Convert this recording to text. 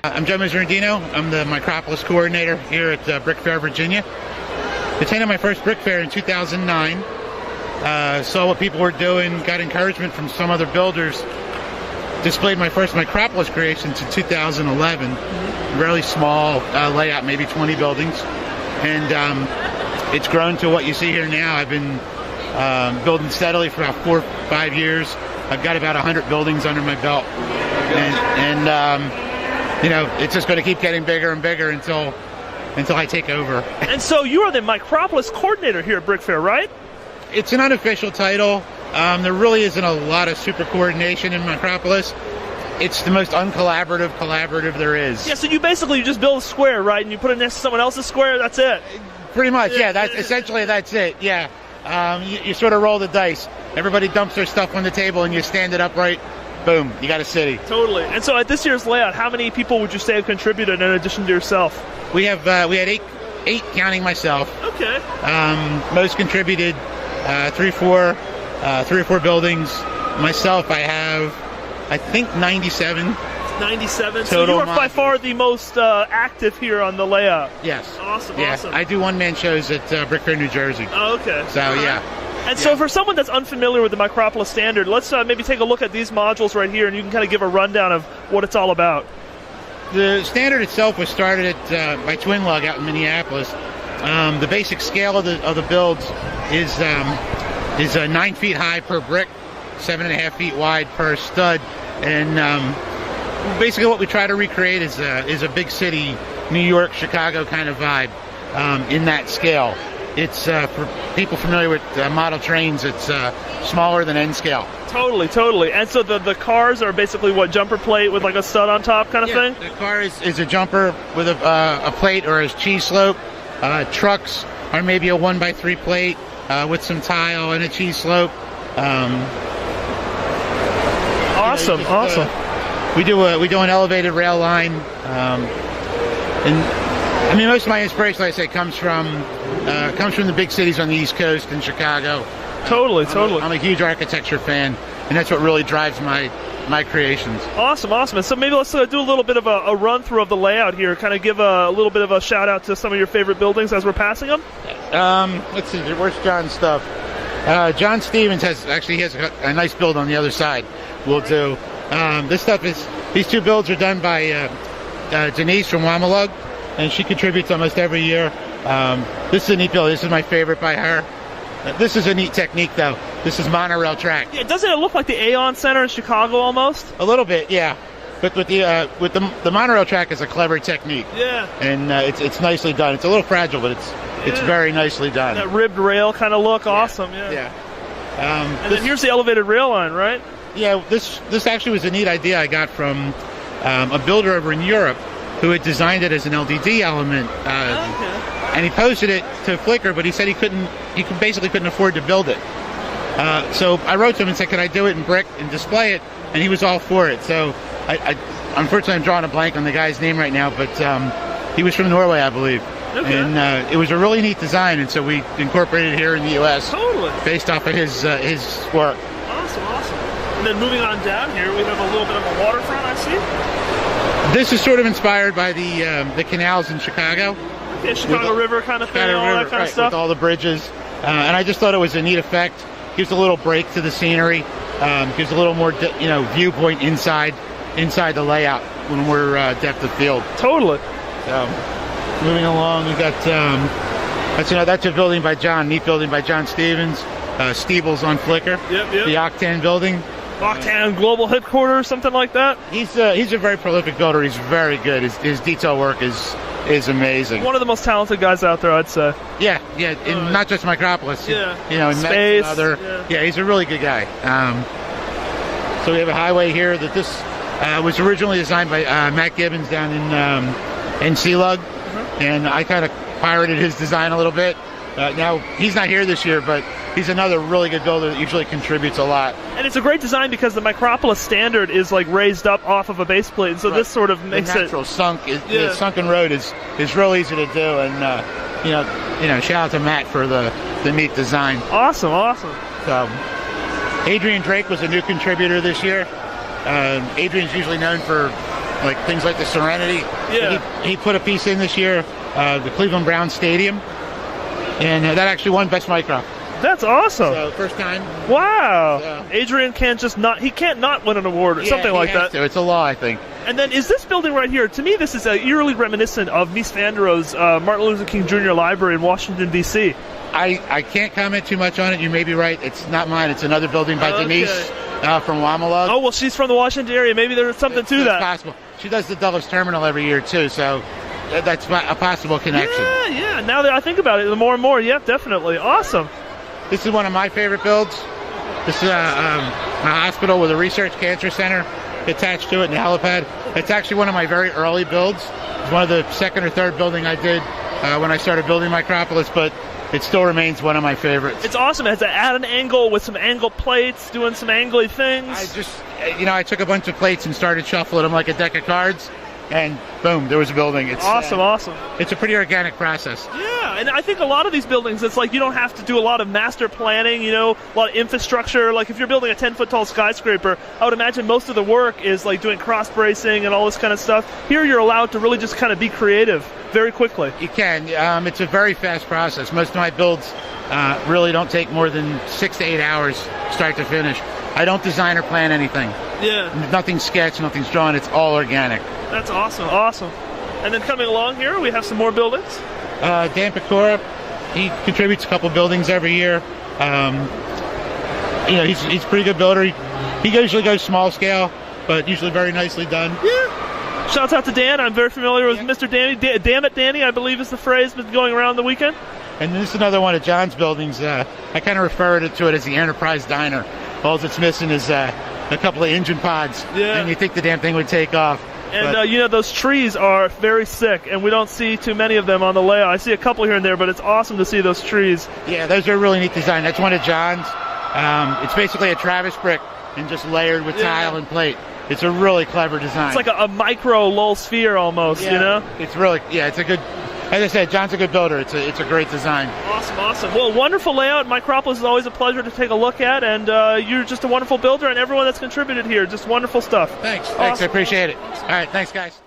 I'm Joe Miserandino. I'm the Micropolis coordinator here at BrickFair, Virginia. Attended my first BrickFair in 2009. Saw what people were doing, got encouragement from some other builders. Displayed my first Micropolis creations in 2011. Really small layout, maybe 20 buildings. And it's grown to what you see here now. I've been building steadily for about 4 or 5 years. I've got about 100 buildings under my belt. And you know, it's just going to keep getting bigger and bigger until I take over. And so you are the Micropolis coordinator here at BrickFair, right? It's an unofficial title. There really isn't a lot of super coordination in Micropolis. It's the most collaborative there is. Yeah, so you just build a square, right? And you put it next to someone else's square, that's it? Pretty much, yeah. That's essentially that's it, yeah. You sort of roll the dice. Everybody dumps their stuff on the table and you stand it upright. Boom, you got a city. Totally. And so at this year's layout, how many people would you say have contributed in addition to yourself? We had eight counting myself. Okay. Most contributed 3 or 4 buildings. Myself, I have, I think 97. 97. Total. So you are by far the most active here on the layout. Yes. Awesome. Yeah. Awesome. I do one-man shows at BrickFair, New Jersey. Oh, okay. So yeah. And so for someone that's unfamiliar with the Micropolis standard, let's maybe take a look at these modules right here, and you can kind of give a rundown of what it's all about. The standard itself was started by Twin Lug out in Minneapolis. The basic scale of the builds is 9 feet high per brick, 7.5 feet wide per stud, and basically what we try to recreate is a big city, New York, Chicago kind of vibe in that scale. It's for people familiar with model trains, it's smaller than N scale. Totally. And so the cars are basically what, jumper plate with like a stud on top kind of thing? The car is a jumper with a plate or a cheese slope. Trucks are maybe a 1x3 plate with some tile and a cheese slope. Awesome. We do an elevated rail line, and I mean most of my inspiration, like I say, comes from the big cities on the East Coast and Chicago. Totally. I'm a huge architecture fan, and that's what really drives my creations. Awesome. And so maybe let's do a little bit of a run through of the layout here. Kind of give a little bit of a shout out to some of your favorite buildings as we're passing them. Let's see. Where's John's stuff? John Stevens has a nice build on the other side. We'll do. These 2 builds are done by Denise from Wamalug, and she contributes almost every year. This is a neat build. This is my favorite by her. This is a neat technique, though. This is monorail track. Yeah, doesn't it look like the Aon Center in Chicago almost? A little bit, yeah. But with the monorail track is a clever technique. Yeah. And it's nicely done. It's a little fragile, but it's very nicely done. That ribbed rail kind of look, awesome. Yeah. And then here's the elevated rail line, right? Yeah. This actually was a neat idea I got from a builder over in Europe who had designed it as an LDD element. And he posted it to Flickr, but he said he basically couldn't afford to build it. So I wrote to him and said, could I do it in brick and display it? And he was all for it. So unfortunately I'm drawing a blank on the guy's name right now, but he was from Norway, I believe. Okay. And it was a really neat design, and so we incorporated it here in the U.S. Totally. Based off of his work. Awesome. And then moving on down here, we have a little bit of a waterfront, I see. This is sort of inspired by the canals in Chicago. Yeah, Chicago River kind of thing, all that kind of stuff. With all the bridges. And I just thought it was a neat effect. Gives a little break to the scenery. Gives a little more viewpoint inside the layout when we're depth of field. Totally. So moving along, we got that's a building by John, neat building by John Stevens. Steebles on Flickr. Yep. The Octan building. Octan Global Headquarters, something like that. He's a very prolific builder. He's very good. His detail work is amazing. One of the most talented guys out there, I'd say. Yeah, and not just Micropolis. Yeah. In Space. Yeah, he's a really good guy. So we have a highway here that this was originally designed by Matt Gibbons down in Sealug, and I kind of pirated his design a little bit. Now he's not here this year, but he's another really good builder that usually contributes a lot. And it's a great design because the Micropolis standard is like raised up off of a base plate, and so this sort of makes the natural the sunken road is real easy to do, and shout out to Matt for the neat design. Awesome. So Adrian Drake was a new contributor this year. Adrian's usually known for like things like the Serenity. Yeah. He put a piece in this year, the Cleveland Browns Stadium, and that actually won Best Micro. That's awesome. So first time. Wow. So. Adrian can't not win an award or something like that. It's a law, I think. And then is this building right here, to me this is eerily reminiscent of Mies van der Rohe's Martin Luther King Jr. Library in Washington, D.C. I can't comment too much on it. You may be right. It's not mine. It's another building by Denise from Wamalog. Oh, well, she's from the Washington area. Maybe there's something to that. It's possible. She does the Dulles Terminal every year, too, so that's a possible connection. Yeah. Now that I think about it, the more and more, yeah, definitely. Awesome. This is one of my favorite builds. This is a hospital with a research cancer center attached to it and the helipad. It's actually one of my very early builds. It's one of the second or third building I did when I started building Micropolis, but it still remains one of my favorites. It's awesome. It has at an angle with some angle plates, doing some angly things. I took a bunch of plates and started shuffling them like a deck of cards, and boom, there was a building. It's awesome. It's a pretty organic process. Yeah, and I think a lot of these buildings, it's like you don't have to do a lot of master planning, a lot of infrastructure. Like if you're building a 10-foot tall skyscraper, I would imagine most of the work is like doing cross bracing and all this kind of stuff. Here you're allowed to really just kind of be creative very quickly. You can. It's a very fast process. Most of my builds really don't take more than 6 to 8 hours start to finish. I don't design or plan anything. Yeah. Nothing's sketched, nothing's drawn. It's all organic. That's awesome. And then coming along here, we have some more buildings. Dan Pecora, he contributes a couple buildings every year. He's a pretty good builder. He usually goes small scale, but usually very nicely done. Yeah. Shouts out to Dan. I'm very familiar with Mr. Danny. Damn it, Danny, I believe is the phrase that's going around the weekend. And this is another one of John's buildings. I kind of refer to it as the Enterprise Diner. All it's missing is a couple of engine pods, and you think the damn thing would take off. And those trees are very sick, and we don't see too many of them on the layout. I see a couple here and there, but it's awesome to see those trees. Yeah, those are a really neat design. That's one of John's. It's basically a Travis brick and just layered with tile and plate. It's a really clever design. It's like a micro lull sphere almost, It's really, it's a good, as I said, John's a good builder. It's a great design. Awesome. Well, wonderful layout. Micropolis is always a pleasure to take a look at, and you're just a wonderful builder, and everyone that's contributed here, just wonderful stuff. Thanks, I appreciate it. All right, thanks, guys.